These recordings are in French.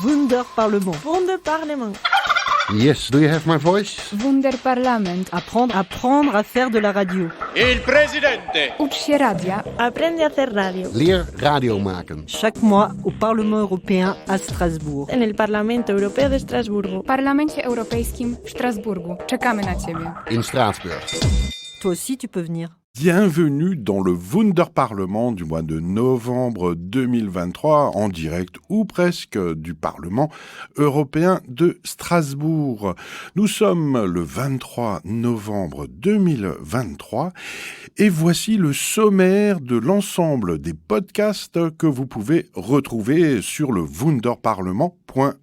Wunderparlement. Wunderparlement. Yes, do you have my voice? Wunderparlament. Apprendre à faire de la radio. Il presidente. Ucz się radia. Aprende a hacer radio. Leer radio maken. Chaque mois au Parlement européen à Strasbourg. En el Parlamento Europeo de Estrasburgo. W Parlamencie Europejskim w Strasburgu. Czekamy na Ciebie. In Straatsburg. Toi aussi, tu peux venir. Bienvenue dans le Wunderparlement du mois de novembre 2023, en direct ou presque du Parlement européen de Strasbourg. Nous sommes le 23 novembre 2023 et voici le sommaire de l'ensemble des podcasts que vous pouvez retrouver sur le wunderparlement.eu.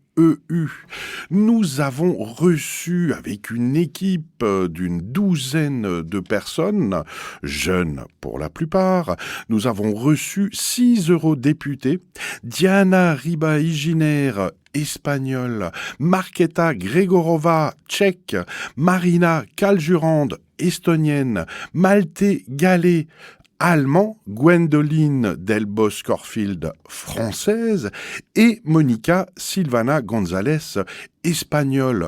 Nous avons reçu avec une équipe d'une douzaine de personnes, jeunes pour la plupart, nous avons reçu 6 eurodéputés, Diana Ribas-Iginer, espagnole, Markéta Gregorova, tchèque, Marina Kaljurand, estonienne, Malte Gallet, allemand, Gwendoline Delbos-Corfield, française, et Monica Silvana González, espagnole.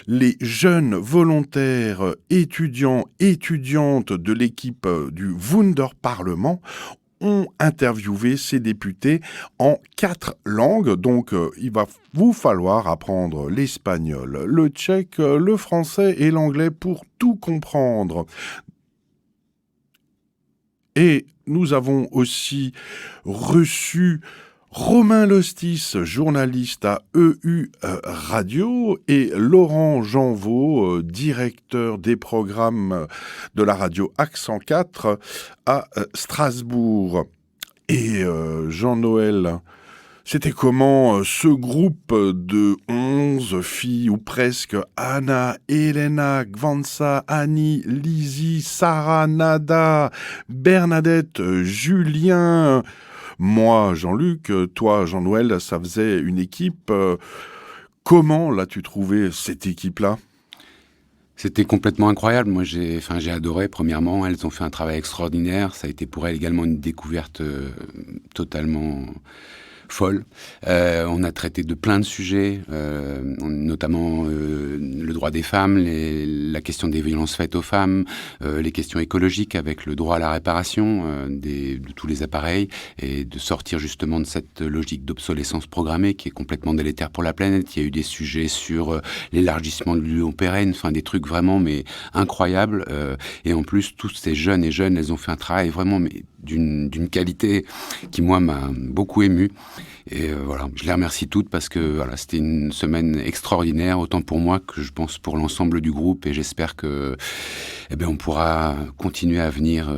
Les jeunes volontaires étudiantes de l'équipe du Wunderparlement ont interviewé ces députés en 4 langues, donc il va vous falloir apprendre l'espagnol, le tchèque, le français et l'anglais pour tout comprendre. Et nous avons aussi reçu Romain Lostis, journaliste à EU Radio, et Laurent Janvaux, directeur des programmes de la radio Accent 4 à Strasbourg. Et Jean-Noël, c'était comment ce groupe de 11 filles, ou presque, Anna, Elena, Gvansa, Annie, Lizzie, Sarah, Nada, Bernadette, Julien, moi, Jean-Luc, toi, Jean-Noël, ça faisait une équipe. Comment l'as-tu trouvé, cette équipe-là ? C'était complètement incroyable. Moi, j'ai adoré. Premièrement, elles ont fait un travail extraordinaire. Ça a été pour elles également une découverte totalement folle. On a traité de plein de sujets, notamment le droit des femmes, la question des violences faites aux femmes, les questions écologiques avec le droit à la réparation de tous les appareils, et de sortir justement de cette logique d'obsolescence programmée qui est complètement délétère pour la planète. Il y a eu des sujets sur l'élargissement de l'Union pérenne, enfin des trucs vraiment mais incroyables. Et en plus, toutes ces jeunes, elles ont fait un travail vraiment mais d'une qualité qui, moi, m'a beaucoup ému. Et voilà, je les remercie toutes parce que voilà, c'était une semaine extraordinaire, autant pour moi que je pense pour l'ensemble du groupe, et j'espère que on pourra continuer à venir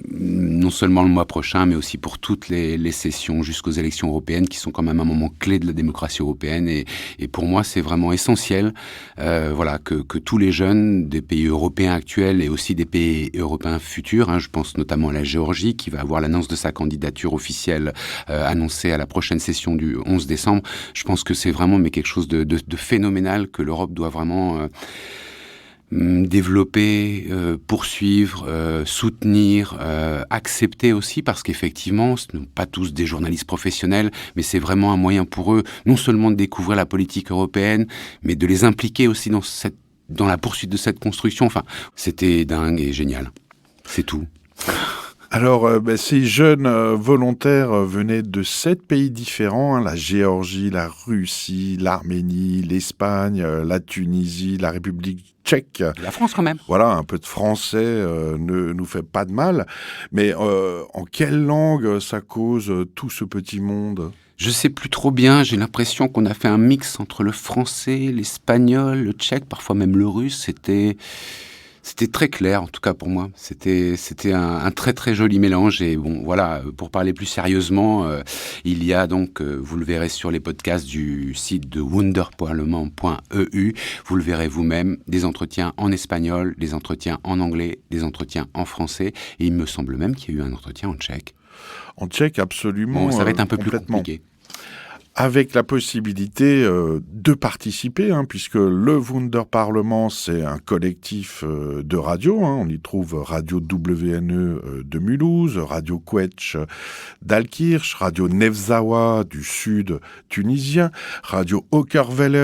non seulement le mois prochain, mais aussi pour toutes les sessions jusqu'aux élections européennes qui sont quand même un moment clé de la démocratie européenne. Et pour moi, c'est vraiment essentiel que tous les jeunes des pays européens actuels et aussi des pays européens futurs, je pense notamment à la Géorgie qui va avoir l'annonce de sa candidature officielle annoncée à la prochaine session du 11 décembre. Je pense que c'est vraiment quelque chose de phénoménal que l'Europe doit vraiment développer, poursuivre, soutenir, accepter aussi, parce qu'effectivement, ce ne sont pas tous des journalistes professionnels, mais c'est vraiment un moyen pour eux, non seulement de découvrir la politique européenne, mais de les impliquer aussi dans la poursuite de cette construction. Enfin, c'était dingue et génial. C'est tout. Alors, ces jeunes volontaires venaient de 7 pays différents, la Géorgie, la Russie, l'Arménie, l'Espagne, la Tunisie, la République tchèque. La France quand même. Voilà, un peu de français ne nous fait pas de mal. Mais en quelle langue ça cause tout ce petit monde ? Je sais plus trop bien, j'ai l'impression qu'on a fait un mix entre le français, l'espagnol, le tchèque, parfois même le russe. C'était très clair, en tout cas pour moi. C'était un très très joli mélange. Et bon, voilà, pour parler plus sérieusement, il y a donc, vous le verrez sur les podcasts du site de wunderparlement.eu, vous le verrez vous-même, des entretiens en espagnol, des entretiens en anglais, des entretiens en français. Et il me semble même qu'il y a eu un entretien en tchèque. En tchèque, absolument. Bon, ça va être un peu plus compliqué. avec la possibilité de participer, puisque le Wunderparlement, c'est un collectif de radio. On y trouve Radio WNE de Mulhouse, Radio Quetsch d'Alkirch, Radio Nevzawa du sud tunisien, Radio Ockerwelle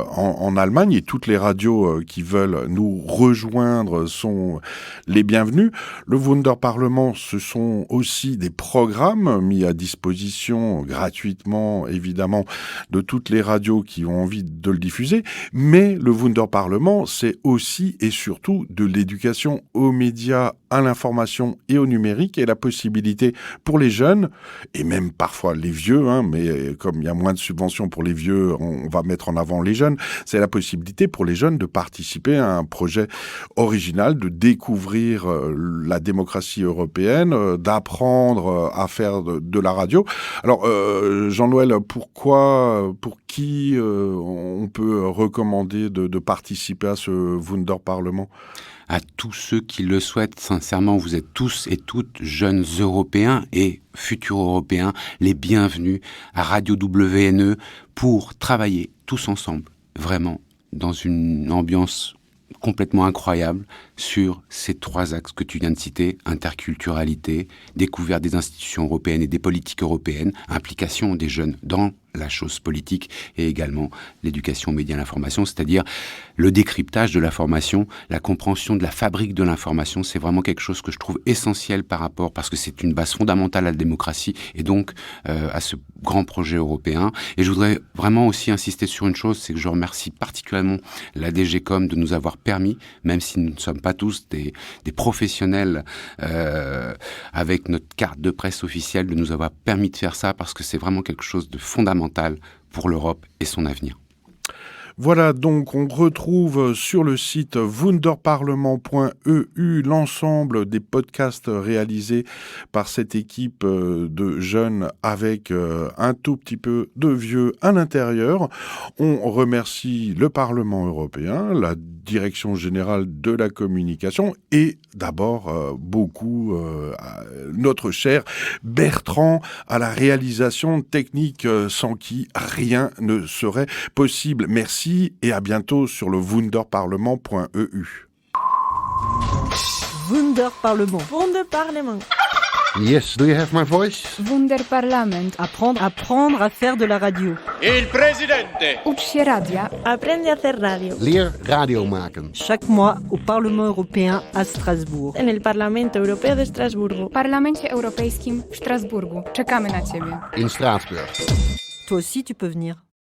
en Allemagne, et toutes les radios qui veulent nous rejoindre sont les bienvenues. Le Wunderparlement, ce sont aussi des programmes mis à disposition gratuitement, évidemment, de toutes les radios qui ont envie de le diffuser, mais le Wunderparlement, c'est aussi et surtout de l'éducation aux médias, à l'information et au numérique, et la possibilité pour les jeunes, et même parfois les vieux, mais comme il y a moins de subventions pour les vieux, on va mettre en avant les jeunes, c'est la possibilité pour les jeunes de participer à un projet original, de découvrir la démocratie européenne, d'apprendre à faire de la radio. Alors, Jean-Noël, pour qui on peut recommander de participer à ce Wunderparlement ? À tous ceux qui le souhaitent, sincèrement, vous êtes tous et toutes jeunes Européens et futurs Européens, les bienvenus à Radio WNE pour travailler tous ensemble, vraiment, dans une ambiance complètement incroyable sur ces 3 axes que tu viens de citer: interculturalité, découverte des institutions européennes et des politiques européennes, implication des jeunes dans la chose politique, et également l'éducation aux médias et à l'information, c'est-à-dire le décryptage de l'information, la compréhension de la fabrique de l'information. C'est vraiment quelque chose que je trouve essentiel parce que c'est une base fondamentale à la démocratie et donc à ce grand projet européen. Et je voudrais vraiment aussi insister sur une chose, c'est que je remercie particulièrement la DGCOM de nous avoir permis, même si nous ne sommes pas tous des professionnels avec notre carte de presse officielle, de nous avoir permis de faire ça, parce que c'est vraiment quelque chose de fondamental pour l'Europe et son avenir. Voilà, donc on retrouve sur le site wunderparlement.eu l'ensemble des podcasts réalisés par cette équipe de jeunes avec un tout petit peu de vieux à l'intérieur. On remercie le Parlement européen, la Direction générale de la communication et d'abord beaucoup notre cher Bertrand à la réalisation technique sans qui rien ne serait possible. Merci et à bientôt sur le wunderparlement.eu. Wunderparlement. Wunderparlement. Yes, do you have my voice? Wunderparlament. Apprendre à faire de la radio. Il presidente. Ucz się radia. Aprende a hacer radio. Leer radio maken. Chaque mois au Parlement européen à Strasbourg. En el Parlamento Europeo de Estrasburgo. W Parlamencie Europejskim w Strasburgu. Czekamy na Ciebie. In Straatsburg. Toi aussi, tu peux venir.